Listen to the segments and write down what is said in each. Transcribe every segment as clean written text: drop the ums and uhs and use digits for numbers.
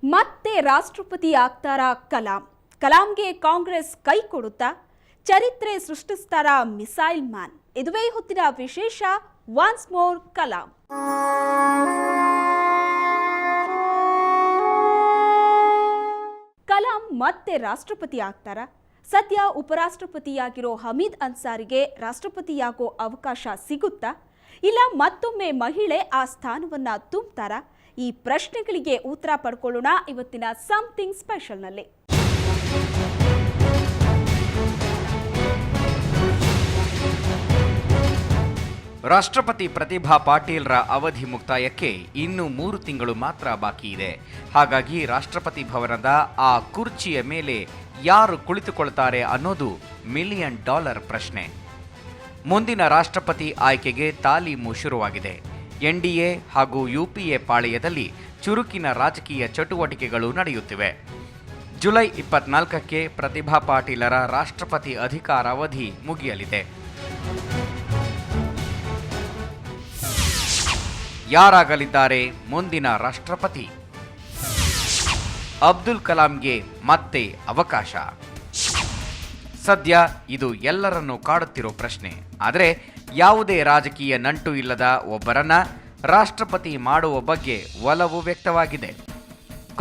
ಮತ್ತೆ ರಾಷ್ಟ್ರಪತಿ ಆಗ್ತಾರಾ ಕಲಾಂ? ಕಲಾಂಗೆ ಕಾಂಗ್ರೆಸ್ ಕೈ ಕೊಡುತ್ತಾ? ಚರಿತ್ರೆ ಸೃಷ್ಟಿಸ್ತಾರಾ ಮಿಸೈಲ್ ಮ್ಯಾನ್? ಇದುವೇ ಹೊತ್ತಿನ ವಿಶೇಷ ಒನ್ಸ್ ಮೋರ್ ಕಲಾಂ. ಕಲಾಂ ಮತ್ತೆ ರಾಷ್ಟ್ರಪತಿ ಆಗ್ತಾರಾ? ಸದ್ಯ ಉಪರಾಷ್ಟ್ರಪತಿಯಾಗಿರೋ ಹಮೀದ್ ಅನ್ಸಾರಿಗೆ ರಾಷ್ಟ್ರಪತಿಯಾಗೋ ಅವಕಾಶ ಸಿಗುತ್ತಾ? ಇಲ್ಲ ಮತ್ತೊಮ್ಮೆ ಮಹಿಳೆ ಆ ಸ್ಥಾನವನ್ನ ತುಂಬುತ್ತಾರಾ? ಈ ಪ್ರಶ್ನೆಗಳಿಗೆ ಉತ್ತರ ಪಡ್ಕೊಳ್ಳೋಣ ಇವತ್ತಿನ ಸಮಥಿಂಗ್ ಸ್ಪೆಷಲ್ನಲ್ಲಿ. ರಾಷ್ಟ್ರಪತಿ ಪ್ರತಿಭಾ ಪಾಟೀಲ್ರ ಅವಧಿ ಮುಕ್ತಾಯಕ್ಕೆ ಇನ್ನು 3 ತಿಂಗಳು ಮಾತ್ರ ಬಾಕಿ ಇದೆ. ಹಾಗಾಗಿ ರಾಷ್ಟ್ರಪತಿ ಭವನದ ಆ ಕುರ್ಚಿಯ ಮೇಲೆ ಯಾರು ಕುಳಿತುಕೊಳ್ತಾರೆ ಅನ್ನೋದು $1 ಮಿಲಿಯನ್ ಪ್ರಶ್ನೆ. ಮುಂದಿನ ರಾಷ್ಟ್ರಪತಿ ಆಯ್ಕೆಗೆ ತಾಲೀಮು ಶುರುವಾಗಿದೆ. ಎನ್ಡಿಎ ಹಾಗೂ ಯುಪಿಎ ಪಾಳೆಯದಲ್ಲಿ ಚುರುಕಿನ ರಾಜಕೀಯ ಚಟುವಟಿಕೆಗಳು ನಡೆಯುತ್ತಿವೆ. ಜುಲೈ 24ಕ್ಕೆ ಪ್ರತಿಭಾ ಪಾಟೀಲರ ರಾಷ್ಟ್ರಪತಿ ಅಧಿಕಾರಾವಧಿ ಮುಗಿಯಲಿದೆ. ಯಾರಾಗಲಿದ್ದಾರೆ ಮುಂದಿನ ರಾಷ್ಟ್ರಪತಿ? ಅಬ್ದುಲ್ ಕಲಾಂಗೆ ಮತ್ತೆ ಅವಕಾಶ? ಸದ್ಯ ಇದು ಎಲ್ಲರನ್ನೂ ಕಾಡುತ್ತಿರೋ ಪ್ರಶ್ನೆ. ಆದರೆ ಯಾವುದೇ ರಾಜಕೀಯ ನಂಟು ಇಲ್ಲದ ಒಬ್ಬರನ್ನ ರಾಷ್ಟ್ರಪತಿ ಮಾಡುವ ಬಗ್ಗೆ ಒಲವು ವ್ಯಕ್ತವಾಗಿದೆ.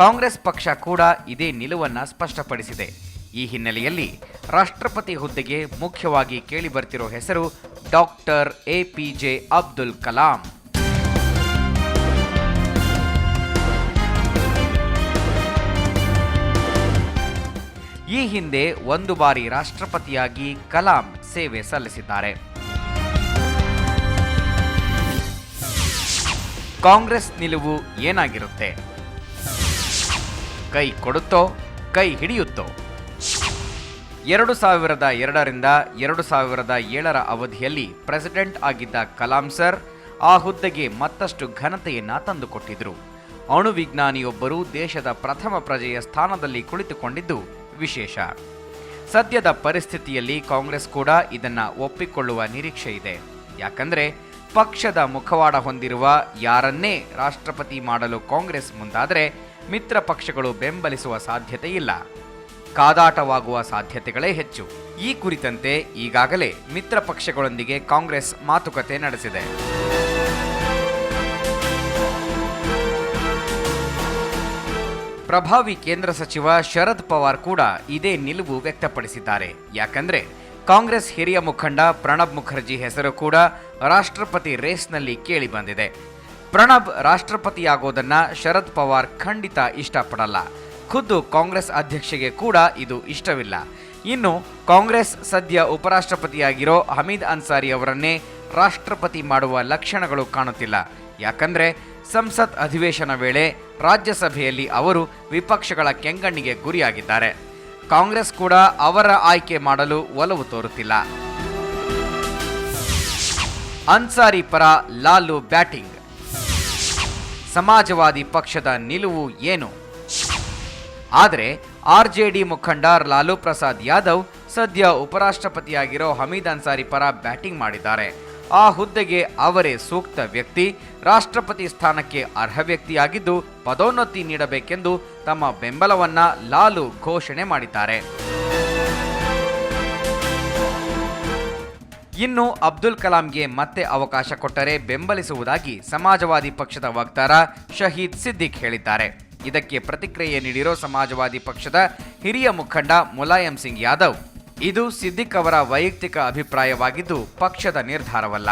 ಕಾಂಗ್ರೆಸ್ ಪಕ್ಷ ಕೂಡ ಇದೇ ನಿಲುವನ್ನ ಸ್ಪಷ್ಟಪಡಿಸಿದೆ. ಈ ಹಿನ್ನೆಲೆಯಲ್ಲಿ ರಾಷ್ಟ್ರಪತಿ ಹುದ್ದೆಗೆ ಮುಖ್ಯವಾಗಿ ಕೇಳಿಬರ್ತಿರೋ ಹೆಸರು ಡಾಕ್ಟರ್ APJ ಅಬ್ದುಲ್ ಕಲಾಂ. ಈ ಹಿಂದೆ 1 ಬಾರಿ ರಾಷ್ಟ್ರಪತಿಯಾಗಿ ಕಲಾಂ ಸೇವೆ ಸಲ್ಲಿಸಿದ್ದಾರೆ. ಕಾಂಗ್ರೆಸ್ ನಿಲುವು ಏನಾಗಿರುತ್ತೆ? ಕೈ ಕೊಡುತ್ತೋ ಕೈ ಹಿಡಿಯುತ್ತೋ? 2002ರಿಂದ 2007ರ ಅವಧಿಯಲ್ಲಿ ಪ್ರೆಸಿಡೆಂಟ್ ಆಗಿದ್ದ ಕಲಾಂ ಸರ್ ಆ ಹುದ್ದೆಗೆ ಮತ್ತಷ್ಟು ಘನತೆಯನ್ನ ತಂದುಕೊಟ್ಟಿದ್ರು. ಅಣುವಿಜ್ಞಾನಿಯೊಬ್ಬರು ದೇಶದ ಪ್ರಥಮ ಪ್ರಜೆಯ ಸ್ಥಾನದಲ್ಲಿ ಕುಳಿತುಕೊಂಡಿದ್ದು ವಿಶೇಷ. ಸದ್ಯದ ಪರಿಸ್ಥಿತಿಯಲ್ಲಿ ಕಾಂಗ್ರೆಸ್ ಕೂಡ ಇದನ್ನ ಒಪ್ಪಿಕೊಳ್ಳುವ ನಿರೀಕ್ಷೆ ಇದೆ. ಯಾಕಂದ್ರೆ ಪಕ್ಷದ ಮುಖವಾಡ ಹೊಂದಿರುವ ಯಾರನ್ನೇ ರಾಷ್ಟ್ರಪತಿ ಮಾಡಲು ಕಾಂಗ್ರೆಸ್ ಮುಂದಾದರೆ ಮಿತ್ರ ಪಕ್ಷಗಳು ಬೆಂಬಲಿಸುವ ಸಾಧ್ಯತೆ ಇಲ್ಲ. ಕಾದಾಟವಾಗುವ ಸಾಧ್ಯತೆಗಳೇ ಹೆಚ್ಚು. ಈ ಕುರಿತಂತೆ ಈಗಾಗಲೇ ಮಿತ್ರ ಪಕ್ಷಗಳೊಂದಿಗೆ ಕಾಂಗ್ರೆಸ್ ಮಾತುಕತೆ ನಡೆಸಿದೆ. ಪ್ರಭಾವಿ ಕೇಂದ್ರ ಸಚಿವ ಶರದ್ ಪವಾರ್ ಕೂಡ ಇದೇ ನಿಲುವು ವ್ಯಕ್ತಪಡಿಸಿದ್ದಾರೆ. ಯಾಕಂದ್ರೆ ಕಾಂಗ್ರೆಸ್ ಹಿರಿಯ ಮುಖಂಡ ಪ್ರಣಬ್ ಮುಖರ್ಜಿ ಹೆಸರು ಕೂಡ ರಾಷ್ಟ್ರಪತಿ ರೇಸ್ನಲ್ಲಿ ಕೇಳಿ ಬಂದಿದೆ. ಪ್ರಣಬ್ ರಾಷ್ಟ್ರಪತಿಯಾಗೋದನ್ನ ಶರದ್ ಪವಾರ್ ಖಂಡಿತ ಇಷ್ಟಪಡಲ್ಲ. ಖುದ್ದು ಕಾಂಗ್ರೆಸ್ ಅಧ್ಯಕ್ಷೆಗೆ ಕೂಡ ಇದು ಇಷ್ಟವಿಲ್ಲ. ಇನ್ನು ಕಾಂಗ್ರೆಸ್ ಸದ್ಯ ಉಪರಾಷ್ಟ್ರಪತಿಯಾಗಿರೋ ಹಮೀದ್ ಅನ್ಸಾರಿ ಅವರನ್ನೇ ರಾಷ್ಟ್ರಪತಿ ಮಾಡುವ ಲಕ್ಷಣಗಳು ಕಾಣುತ್ತಿಲ್ಲ. ಯಾಕಂದ್ರೆ ಸಂಸತ್ ಅಧಿವೇಶನ ವೇಳೆ ರಾಜ್ಯಸಭೆಯಲ್ಲಿ ಅವರು ವಿಪಕ್ಷಗಳ ಕೆಂಗಣ್ಣಿಗೆ ಗುರಿಯಾಗಿದ್ದಾರೆ. ಕಾಂಗ್ರೆಸ್ ಕೂಡ ಅವರ ಆಯ್ಕೆ ಮಾಡಲು ಒಲವು ತೋರುತ್ತಿಲ್ಲ. ಅನ್ಸಾರಿ ಪರ ಲಾಲು ಬ್ಯಾಟಿಂಗ್. ಸಮಾಜವಾದಿ ಪಕ್ಷದ ನಿಲುವು ಏನು? ಆದರೆ RJD ಮುಖಂಡ ಲಾಲು ಪ್ರಸಾದ್ ಯಾದವ್ ಸದ್ಯ ಉಪರಾಷ್ಟ್ರಪತಿಯಾಗಿರೋ ಹಮೀದ್ ಅನ್ಸಾರಿ ಪರ ಬ್ಯಾಟಿಂಗ್ ಮಾಡಿದ್ದಾರೆ. ಆ ಹುದ್ದೆಗೆ ಅವರೇ ಸೂಕ್ತ ವ್ಯಕ್ತಿ, ರಾಷ್ಟ್ರಪತಿ ಸ್ಥಾನಕ್ಕೆ ಅರ್ಹ ವ್ಯಕ್ತಿಯಾಗಿದ್ದು ಪದೋನ್ನತಿ ನೀಡಬೇಕೆಂದು ತಮ್ಮ ಬೆಂಬಲವನ್ನ ಲಾಲು ಘೋಷಣೆ ಮಾಡಿದ್ದಾರೆ. ಇನ್ನು ಅಬ್ದುಲ್ ಕಲಾಂಗೆ ಮತ್ತೆ ಅವಕಾಶ ಕೊಟ್ಟರೆ ಬೆಂಬಲಿಸುವುದಾಗಿ ಸಮಾಜವಾದಿ ಪಕ್ಷದ ವಕ್ತಾರ ಶಹೀದ್ ಸಿದ್ದಿಕ್ ಹೇಳಿದ್ದಾರೆ. ಇದಕ್ಕೆ ಪ್ರತಿಕ್ರಿಯೆ ನೀಡಿರೋ ಸಮಾಜವಾದಿ ಪಕ್ಷದ ಹಿರಿಯ ಮುಖಂಡ ಮುಲಾಯಂ ಸಿಂಗ್ ಯಾದವ್, ಇದು ಸಿದ್ದಿಕ್ ಅವರ ವೈಯಕ್ತಿಕ ಅಭಿಪ್ರಾಯವಾಗಿದ್ದು ಪಕ್ಷದ ನಿರ್ಧಾರವಲ್ಲ.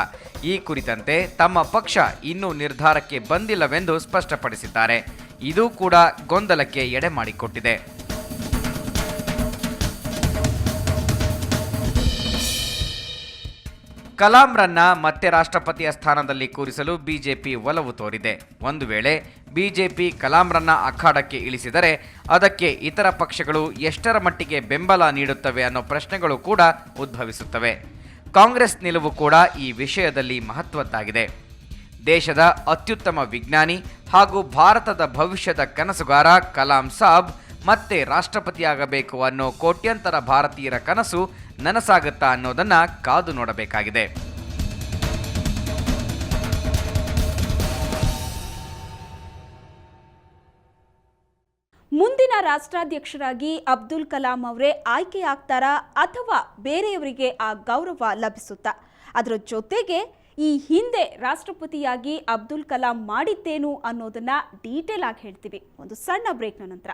ಈ ಕುರಿತಂತೆ ತಮ್ಮ ಪಕ್ಷ ಇನ್ನೂ ನಿರ್ಧಾರಕ್ಕೆ ಬಂದಿಲ್ಲವೆಂದು ಸ್ಪಷ್ಟಪಡಿಸಿದ್ದಾರೆ. ಇದು ಕೂಡ ಗೊಂದಲಕ್ಕೆ ಎಡೆ ಮಾಡಿಕೊಟ್ಟಿದೆ. ಕಲಾಂರನ್ನ ಮತ್ತೆ ರಾಷ್ಟ್ರಪತಿಯ ಸ್ಥಾನದಲ್ಲಿ ಕೂರಿಸಲು ಬಿಜೆಪಿ ಒಲವು ತೋರಿದೆ. ಒಂದು ವೇಳೆ ಬಿಜೆಪಿ ಕಲಾಂರನ್ನ ಅಖಾಡಕ್ಕೆ ಇಳಿಸಿದರೆ ಅದಕ್ಕೆ ಇತರ ಪಕ್ಷಗಳು ಎಷ್ಟರ ಮಟ್ಟಿಗೆ ಬೆಂಬಲ ನೀಡುತ್ತವೆ ಅನ್ನೋ ಪ್ರಶ್ನೆಗಳು ಕೂಡ ಉದ್ಭವಿಸುತ್ತವೆ. ಕಾಂಗ್ರೆಸ್ ನಿಲುವು ಕೂಡ ಈ ವಿಷಯದಲ್ಲಿ ಮಹತ್ವದ್ದಾಗಿದೆ. ದೇಶದ ಅತ್ಯುತ್ತಮ ವಿಜ್ಞಾನಿ ಹಾಗೂ ಭಾರತದ ಭವಿಷ್ಯದ ಕನಸುಗಾರ ಕಲಾಂ ಸಾಬ್ ಮತ್ತೆ ರಾಷ್ಟ್ರಪತಿಯಾಗಬೇಕು ಅನ್ನೋ ಕೋಟ್ಯಂತರ ಭಾರತೀಯರ ಕನಸು ನನಸಾಗುತ್ತಾ ಅನ್ನೋದನ್ನ ಕಾದು ನೋಡಬೇಕಾಗಿದೆ. ಮುಂದಿನ ರಾಷ್ಟ್ರಾಧ್ಯಕ್ಷರಾಗಿ ಅಬ್ದುಲ್ ಕಲಾಂ ಅವರೇ ಆಯ್ಕೆಯಾಗ್ತಾರಾ ಅಥವಾ ಬೇರೆಯವರಿಗೆ ಆ ಗೌರವ ಲಭಿಸುತ್ತಾ? ಅದರ ಜೊತೆಗೆ ಈ ಹಿಂದೆ ರಾಷ್ಟ್ರಪತಿಯಾಗಿ ಅಬ್ದುಲ್ ಕಲಾಂ ಮಾಡಿದ್ದೇನು ಅನ್ನೋದನ್ನ ಡೀಟೇಲ್ ಆಗಿ ಹೇಳ್ತೀವಿ ಒಂದು ಸಣ್ಣ ಬ್ರೇಕ್ನ ನಂತರ.